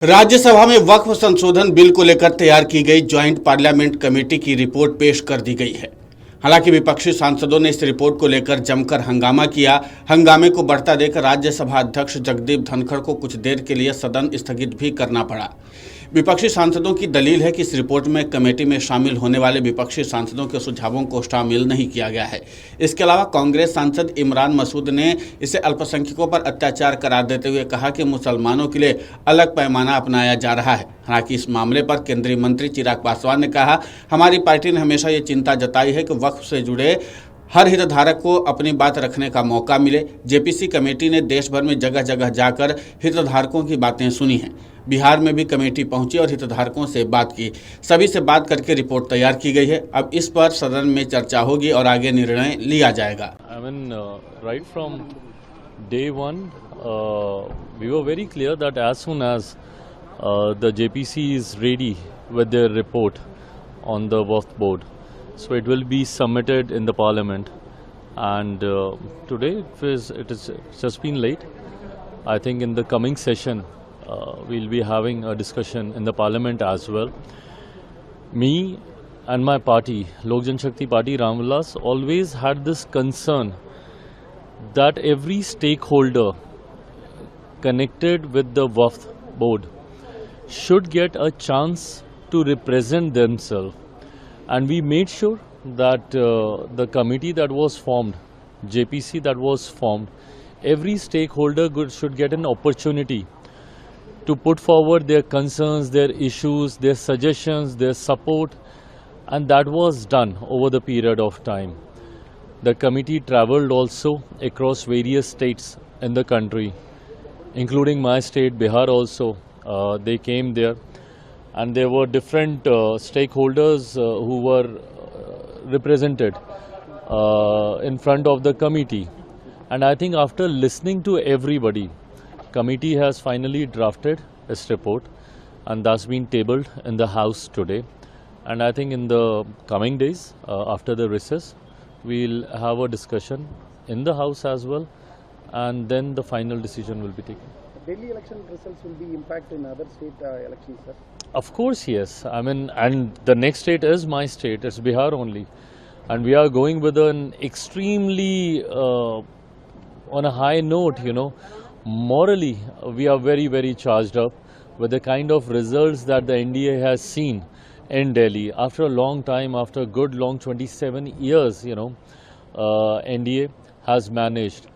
राज्यसभा में वक्फ संशोधन बिल को लेकर तैयार की गई ज्वाइंट पार्लियामेंट कमेटी की रिपोर्ट पेश कर दी गई है। हालांकि विपक्षी सांसदों ने इस रिपोर्ट को लेकर जमकर हंगामा किया। हंगामे को बढ़ता देख राज्यसभा अध्यक्ष जगदीप धनखड़ को कुछ देर के लिए सदन स्थगित भी करना पड़ा। विपक्षी सांसदों की दलील है कि इस रिपोर्ट में कमेटी में शामिल होने वाले विपक्षी सांसदों के सुझावों को शामिल नहीं किया गया है। इसके अलावा कांग्रेस सांसद इमरान मसूद ने इसे अल्पसंख्यकों पर अत्याचार करार देते हुए कहा कि मुसलमानों के लिए अलग पैमाना अपनाया जा रहा है। हालांकि इस मामले पर केंद्रीय मंत्री चिराग पासवान ने कहा, हमारी पार्टी ने हमेशा ये चिंता जताई है कि वक्फ से जुड़े हर हितधारक को अपनी बात रखने का मौका मिले। जेपीसी कमेटी ने देश भर में जगह जगह जाकर हितधारकों की बातें सुनी हैं। बिहार में भी कमेटी पहुंची और हितधारकों से बात की। सभी से बात करके रिपोर्ट तैयार की गई है। अब इस पर सदन में चर्चा होगी और आगे निर्णय लिया जाएगा। Right from day one, we were very clear that as soon as the JPC is ready with their report on the Waqf board, so it will be submitted in the parliament. And today it is just been late. I think in the coming session we'll be having a discussion in the parliament as well. Me and my party, Lok Janshakti Party, Ram Vilas, always had this concern that every stakeholder connected with the Waqf board should get a chance to represent themselves. And we made sure that the committee that was formed, JPC that was formed, every stakeholder should get an opportunity to put forward their concerns, their issues, their suggestions, their support, and that was done over the period of time. The committee travelled also across various states in the country, including my state, Bihar also. They came there, and there were different stakeholders who were represented in front of the committee. And I think after listening to everybody, committee has finally drafted its report, and that's been tabled in the House today. And I think in the coming days, after the recess, we'll have a discussion in the House as well, and then the final decision will be taken. Delhi election results will be impact in other state elections, sir? Of course, yes. And the next state is my state, it's Bihar only. And we are going with an extremely, on a high note, morally, we are very, very charged up with the kind of results that the NDA has seen in Delhi. After a long time, after a good long 27 years, NDA has managed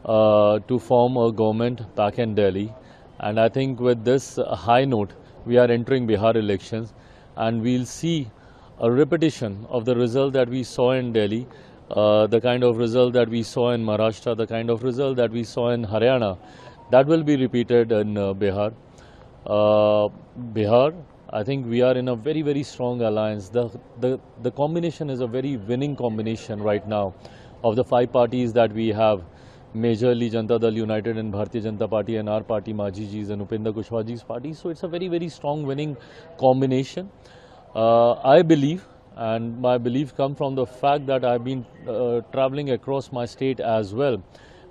to form a government back in Delhi. And I think with this high note, we are entering Bihar elections, and we'll see a repetition of the result that we saw in Delhi. The kind of result that we saw in Maharashtra, the kind of result that we saw in Haryana, that will be repeated in Bihar. Bihar, I think we are in a very, very strong alliance. The combination is a very winning combination right now of the five parties that we have, majorly Janata Dal United and Bharatiya Janata Party and our party, Majhi Ji's and Upendra Kushwaha Ji's party. So it's a very, very strong winning combination. I believe, and my belief comes from the fact that I've been traveling across my state as well,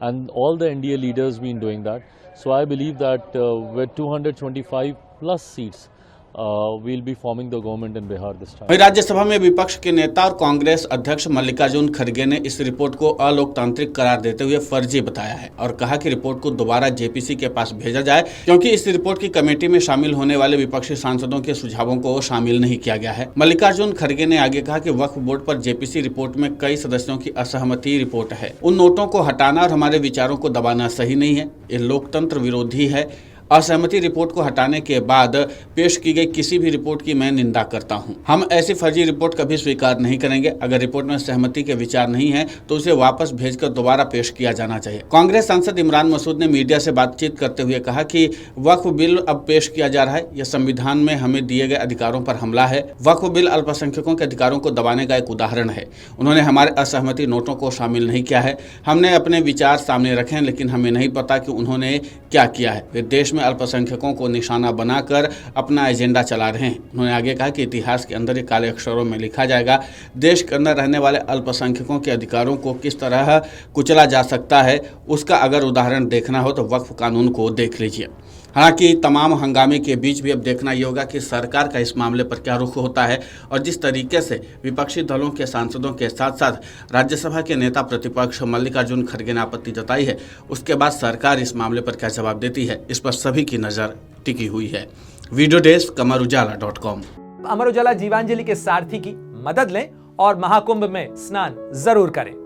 and all the NDA leaders been doing that. So I believe that with 225 plus seats, we'll be forming the government in Bihar this time. Rajya Sabha में विपक्ष के नेता और कांग्रेस अध्यक्ष मल्लिकार्जुन खड़गे ने इस report को अलोकतांत्रिक करार देते हुए फर्जी बताया है और कहा कि रिपोर्ट को दोबारा जेपीसी के पास भेजा जाए, क्योंकि इस रिपोर्ट की कमेटी में शामिल होने वाले विपक्षी सांसदों के सुझावों को शामिल नहीं किया गया है। मल्लिकार्जुन खड़गे ने आगे कहा कि वक्फ बोर्ड पर जेपीसी रिपोर्ट में कई सदस्यों की असहमति रिपोर्ट है। उन नोटों को हटाना और हमारे विचारों को दबाना सही नहीं है, ये लोकतंत्र विरोधी है। असहमति रिपोर्ट को हटाने के बाद पेश की गई किसी भी रिपोर्ट की मैं निंदा करता हूं। हम ऐसी फर्जी रिपोर्ट कभी स्वीकार नहीं करेंगे। अगर रिपोर्ट में सहमति के विचार नहीं है तो उसे वापस भेजकर दोबारा पेश किया जाना चाहिए। कांग्रेस सांसद इमरान मसूद ने मीडिया से बातचीत करते हुए कहा कि वक्फ बिल अब पेश किया जा रहा है, यह संविधान में हमें दिए गए अधिकारों पर हमला है। वक्फ बिल अल्पसंख्यकों के अधिकारों को दबाने का एक उदाहरण है। उन्होंने हमारे असहमति नोटों को शामिल नहीं किया है। हमने अपने विचार सामने रखे हैं, लेकिन हमें नहीं पता कि उन्होंने क्या किया है। वे देश में अल्पसंख्यकों को निशाना बनाकर अपना एजेंडा चला रहे हैं। उन्होंने आगे कहा कि इतिहास के अंदर ये काले अक्षरों में लिखा जाएगा, देश के अंदर रहने वाले अल्पसंख्यकों के अधिकारों को किस तरह कुचला जा सकता है। उसका अगर उदाहरण देखना हो तो वक्फ कानून को देख लीजिए। हालांकि तमाम हंगामे के बीच भी अब देखना ये होगा कि सरकार का इस मामले पर क्या रुख होता है और जिस तरीके से विपक्षी दलों के सांसदों के साथ साथ राज्यसभा के नेता प्रतिपक्ष मल्लिकार्जुन खड़गे ने आपत्ति जताई है, उसके बाद सरकार इस मामले पर क्या जवाब देती है, इस पर सभी की नज़र टिकी हुई है। Video desk अमरउजाला.com। अमर उजाला जीवांजलि के सारथी की मदद लें और महाकुंभ में स्नान जरूर करें।